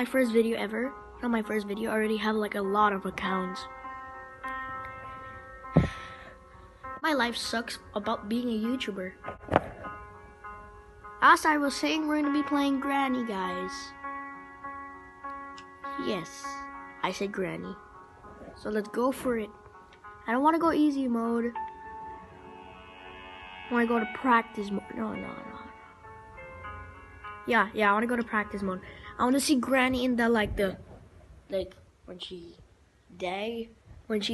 first video ever. Not my first video. I already have like a lot of accounts. My life sucks about being a YouTuber. As I was saying, we're gonna be playing Granny, guys. Yes, I said Granny. So let's go for it. I don't want to go easy mode. I want to go to practice mode. No. Yeah, I want to go to practice mode. I want to see Granny in the like when she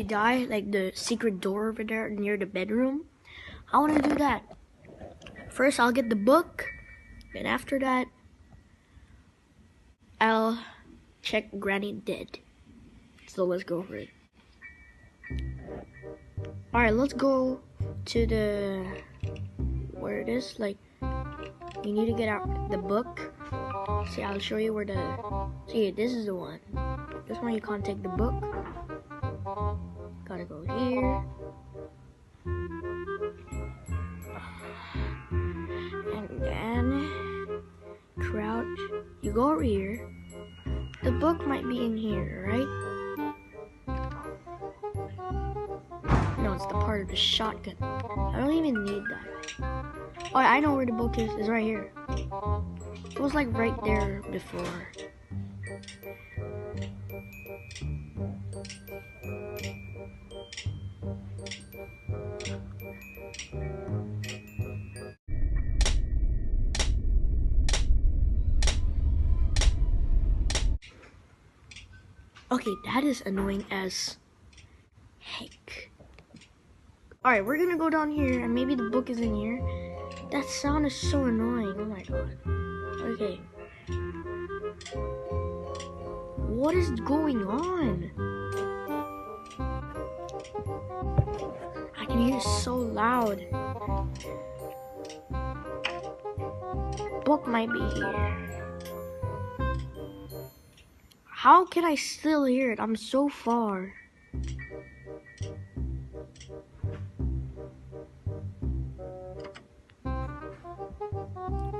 died, like the secret door over there near the bedroom. I want to do that. First, I'll get the book, and after that, I'll check Granny dead. So let's go for it. Alright, let's go to the where it is. Like, you need to get out the book. See, I'll show you where the see, this is the one. This one you can't take the book. Gotta go here. And then crouch. You go over here. The book might be in here, right? No, it's the part of the shotgun. I don't even need that. Oh, I know where the book is. It's right here. It was like right there before. Okay, that is annoying as heck. Alright, we're gonna go down here and maybe the book is in here. That sound is so annoying. Oh my god. Okay. What is going on? I can hear it so loud. Book might be here. How can I still hear it? I'm so far.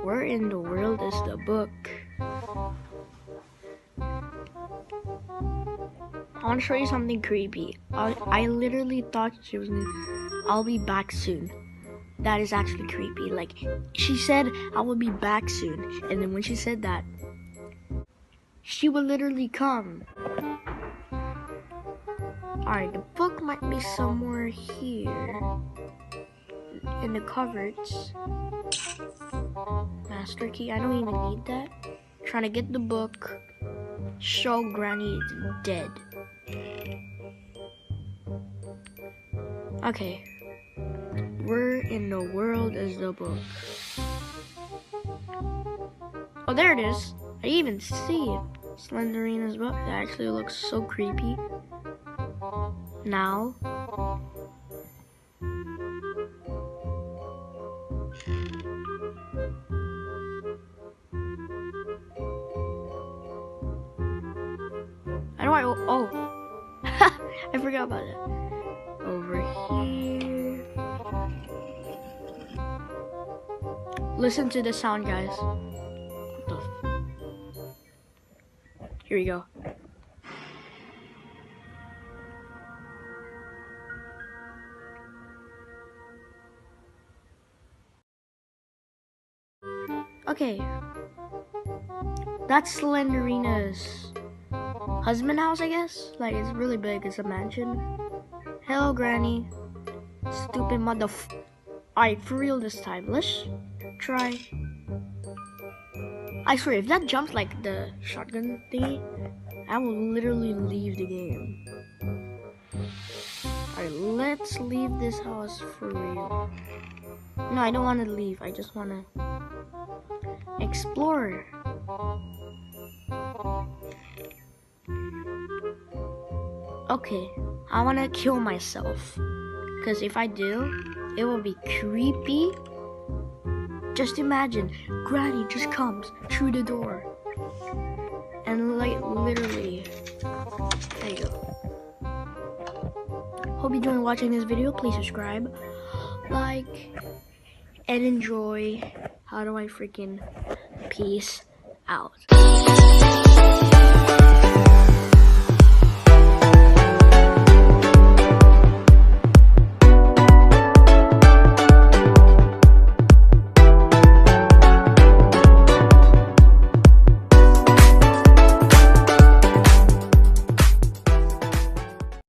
Where in the world is the book? I want to show you something creepy. I literally thought she was I'll be back soon. That is actually creepy. Like, she said I will be back soon. And then when she said that, she will literally come. Alright, the book might be somewhere here. In the cupboards. Master key, I don't even need that. Trying to get the book. Show Granny is dead. Okay. Where in the world is the book? Oh, there it is. I even see it. Sledrinas book. That actually looks so creepy. Now. How do I? Oh, I forgot about it. Over here. Listen to the sound, guys. What the Here we go. Okay. That's Sledrinas' husband house, I guess. Like, it's really big. It's a mansion. Hello, Granny. Stupid Alright, for real this time. Let's try. I swear, if that jumps like the shotgun thingy, I will literally leave the game. Alright, let's leave this house for real. No, I don't want to leave. I just want to explore. Okay, I want to kill myself. Because if I do, it will be creepy. Just imagine, Granny just comes through the door. And like, literally. There you go. Hope you enjoyed watching this video. Please subscribe, like, and enjoy. How do I freaking peace out?